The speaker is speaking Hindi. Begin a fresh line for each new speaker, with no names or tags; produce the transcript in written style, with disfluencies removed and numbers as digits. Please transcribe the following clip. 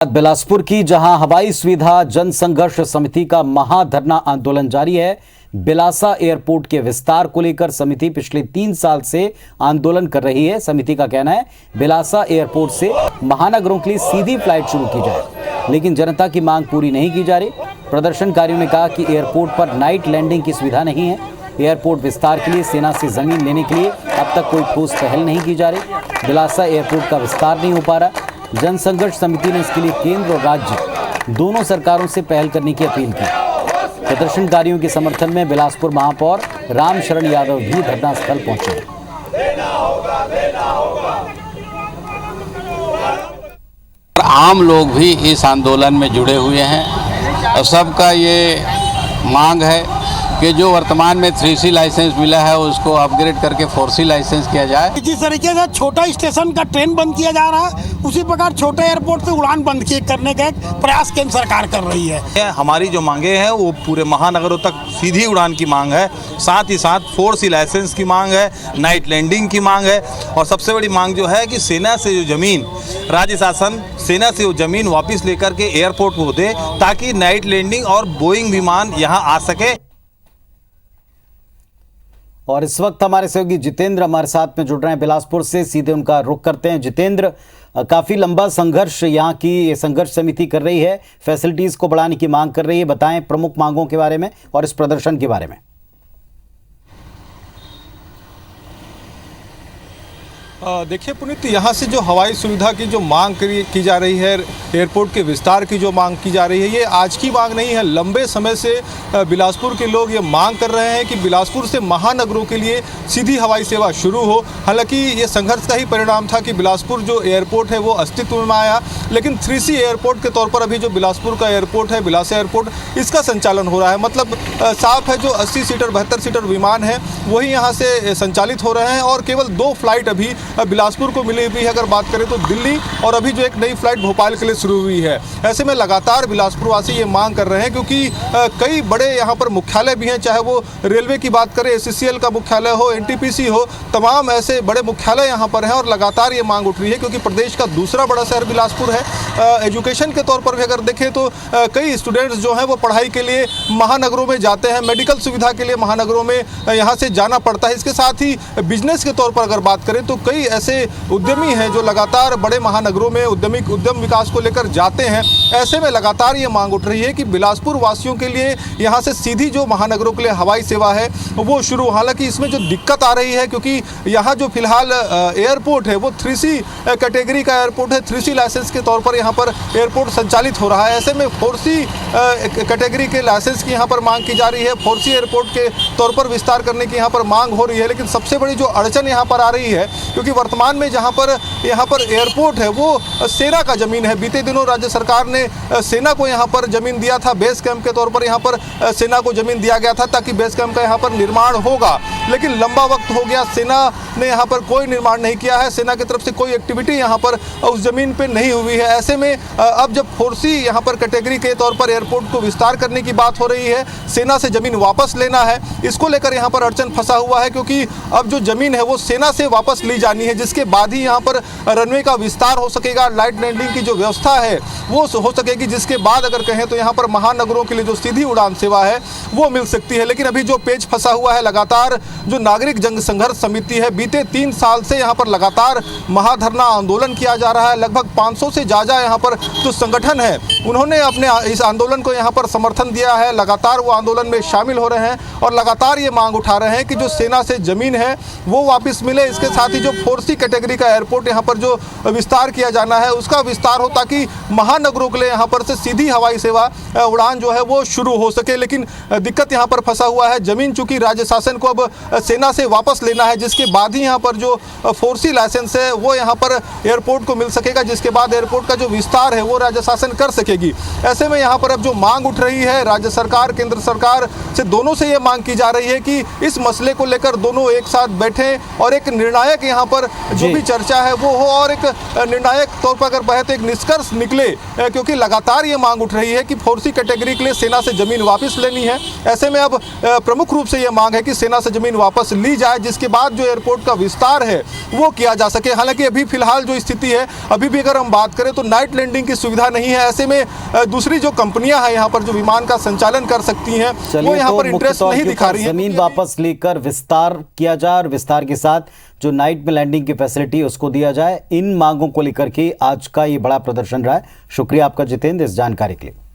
बिलासपुर की जहां हवाई सुविधा जन संघर्ष समिति का महाधरना आंदोलन जारी है। बिलासा एयरपोर्ट के विस्तार को लेकर समिति पिछले 3 साल से आंदोलन कर रही है। समिति का कहना है बिलासा एयरपोर्ट से महानगरों के लिए सीधी फ्लाइट शुरू की जाए, लेकिन जनता की मांग पूरी नहीं की जा रही। प्रदर्शनकारियों ने कहा कि एयरपोर्ट पर नाइट लैंडिंग की सुविधा नहीं है। एयरपोर्ट विस्तार के लिए सेना से जमीन लेने के लिए अब तक कोई ठोस पहल नहीं की जा रही। बिलासा एयरपोर्ट का विस्तार नहीं हो पा रहा। जन संघर्ष समिति ने इसके लिए केंद्र और राज्य दोनों सरकारों से पहल करने की अपील की। प्रदर्शनकारियों के समर्थन में बिलासपुर महापौर राम शरण यादव भी धरना स्थल पहुंचे।
आम लोग भी इस आंदोलन में जुड़े हुए हैं और सबका ये मांग है कि जो वर्तमान में 3C लाइसेंस मिला है उसको अपग्रेड करके 4C लाइसेंस किया जाए।
जिस तरीके से छोटा स्टेशन का ट्रेन बंद किया जा रहा है, उसी प्रकार छोटे एयरपोर्ट से उड़ान बंद करने का एक प्रयास केंद्र सरकार कर रही है।
हमारी जो मांगे हैं वो पूरे महानगरों तक सीधी उड़ान की मांग है, साथ ही साथ 4C लाइसेंस की मांग है, नाइट लैंडिंग की मांग है और सबसे बड़ी मांग जो है कि सेना से जो जमीन राज्य शासन सेना से वो जमीन वापस लेकर के एयरपोर्ट को दे ताकि नाइट लैंडिंग और बोइंग विमान यहाँ आ सके।
और इस वक्त हमारे सहयोगी जितेंद्र हमारे साथ में जुड़ रहे हैं बिलासपुर से। सीधे उनका रुख करते हैं। जितेंद्र, काफी लंबा संघर्ष यहाँ की ये संघर्ष समिति कर रही है, फैसिलिटीज को बढ़ाने की मांग कर रही है। बताएं प्रमुख मांगों के बारे में और इस प्रदर्शन के बारे में।
देखिए पुनीत, यहाँ से जो हवाई सुविधा की जो मांग की जा रही है, एयरपोर्ट के विस्तार की जो मांग की जा रही है, ये आज की मांग नहीं है। लंबे समय से बिलासपुर के लोग ये मांग कर रहे हैं कि बिलासपुर से महानगरों के लिए सीधी हवाई सेवा शुरू हो। हालांकि ये संघर्ष का ही परिणाम था कि बिलासपुर जो एयरपोर्ट है वो अस्तित्व में आया, लेकिन 3C एयरपोर्ट के तौर पर अभी जो बिलासपुर का एयरपोर्ट है, बिलासा एयरपोर्ट, इसका संचालन हो रहा है। मतलब साफ है, जो 80 सीटर 72 सीटर विमान है वही यहाँ से संचालित हो रहे हैं और केवल 2 फ्लाइट अभी बिलासपुर को मिली हुई है। अगर बात करें तो दिल्ली और अभी जो एक नई फ्लाइट भोपाल के लिए शुरू हुई है। ऐसे में लगातार बिलासपुर वासी ये मांग कर रहे हैं क्योंकि कई बड़े यहाँ पर मुख्यालय भी हैं, चाहे वो रेलवे की बात करें, SCCL का मुख्यालय हो, NTPC हो, तमाम ऐसे बड़े मुख्यालय यहाँ पर हैं और लगातार ये मांग उठ रही है क्योंकि प्रदेश का दूसरा बड़ा शहर बिलासपुर है। एजुकेशन के तौर पर भी अगर देखें तो कई स्टूडेंट्स जो हैं वो पढ़ाई के लिए महानगरों में जाते हैं, मेडिकल सुविधा के लिए महानगरों में यहाँ से जाना पड़ता है। इसके साथ ही बिजनेस के तौर पर अगर बात करें तो कई ऐसे उद्यमी हैं जो लगातार बड़े महानगरों में उद्यम विकास को लेकर जाते हैं। ऐसे में लगातार ये मांग उठ रही है कि बिलासपुर वासियों के लिए यहाँ से सीधी जो महानगरों के लिए हवाई सेवा है वो शुरू। हालांकि इसमें जो दिक्कत आ रही है क्योंकि यहाँ जो फिलहाल एयरपोर्ट है वो 3C कैटेगरी का एयरपोर्ट है, 3C लाइसेंस के तौर पर यहाँ पर एयरपोर्ट संचालित हो रहा है। ऐसे में 4C कैटेगरी के लाइसेंस की यहाँ पर मांग की जा रही है, 4C एयरपोर्ट के तौर पर विस्तार करने की यहाँ पर मांग हो रही है। लेकिन सबसे बड़ी जो अड़चन यहाँ पर आ रही है क्योंकि वर्तमान में जहाँ पर एयरपोर्ट है वो सेना का ज़मीन है। बीते दिनों राज्य सरकार ने सेना को यहाँ पर ज़मीन दिया था, बेस कैंप के तौर पर यहाँ पर सेना को ज़मीन दिया गया था ताकि बेस कैंप का यहाँ पर निर्माण होगा। लेकिन लंबा वक्त हो गया, सेना ने यहाँ पर कोई निर्माण नहीं किया है, सेना की तरफ से कोई एक्टिविटी यहाँ पर उस ज़मीन पर नहीं हुई है। ऐसे में अब जब 4C यहाँ पर कैटेगरी के तौर पर एयरपोर्ट को विस्तार करने की बात हो रही है, सेना से ज़मीन वापस लेना है, इसको लेकर यहाँ पर अड़चन फंसा हुआ है क्योंकि अब जो ज़मीन है वो सेना से वापस ली जानी है, जिसके बाद ही यहाँ पर रनवे का विस्तार हो सकेगा, नाइट लैंडिंग की जो व्यवस्था है वो हो सकेगी, जिसके बाद अगर कहें तो यहाँ पर महानगरों के लिए जो सीधी उड़ान सेवा है वो मिल सकती है। लेकिन अभी जो पेच फंसा हुआ है, लगातार जो नागरिक जन संघर्ष समिति है, बीते 3 साल से यहाँ पर लगातार महाधरना आंदोलन किया जा रहा है। लगभग 500 से ज़्यादा यहाँ पर जो संगठन है उन्होंने अपने इस आंदोलन को यहाँ पर समर्थन दिया है, लगातार वो आंदोलन में शामिल हो रहे हैं और लगातार ये मांग उठा रहे हैं कि जो सेना से ज़मीन है वो वापस मिले। इसके साथ ही जो 4C कैटेगरी का एयरपोर्ट यहाँ पर जो विस्तार किया जाना है उसका विस्तार हो ताकि महानगरों के लिए यहाँ पर से सीधी हवाई सेवा उड़ान जो है वो शुरू हो सके। लेकिन दिक्कत यहाँ पर फंसा हुआ है, ज़मीन चूंकि राज्य शासन को अब सेना से वापस लेना है, जिसके बाद ही यहाँ पर जो 4C लाइसेंस है वो यहाँ पर एयरपोर्ट को मिल सकेगा, जिसके बाद एयरपोर्ट का जो विस्तार है वो राज्य शासन कर सकेगी। ऐसे में यहाँ पर अब जो मांग उठ रही है राज्य सरकार केंद्र सरकार से, दोनों से ये मांग की जा रही है कि इस मसले को लेकर दोनों एक साथ बैठें और एक निर्णायक यहाँ पर पर जो
जी।
भी चर्चा है वो हो और एक निर्णायक तौर पर अगर बहते एक निष्कर्ष निकले, क्योंकि लगातार ये मांग उठ रही है कि 4C कैटेगरी के लिए सेना से जमीन वापस लेनी है। ऐसे में अब प्रमुख रूप से ये मांग है कि सेना से जमीन वापस ली जाए, जिसके बाद जो एयरपोर्ट का विस्तार है वो किया जा सके। हालांकि अभी फिलहाल जो स्थिति है, अभी भी अगर हम बात करें तो नाइट लैंडिंग की सुविधा नहीं है। ऐसे में दूसरी जो कंपनियां हैं यहाँ पर जो विमान का संचालन कर सकती हैं वो
चलिए,
यहाँ
तो
पर
मुख्य
इंटरेस्ट
तौर
नहीं
के
दिखा
ऊपर
रही है।
जमीन वापस लेकर विस्तार किया जाए और विस्तार के साथ जो नाइट में लैंडिंग की फैसिलिटी उसको दिया जाए। इन मांगों को लेकर के आज का ये बड़ा प्रदर्शन रहा है। शुक्रिया आपका जितेंद्र इस जानकारी के लिए।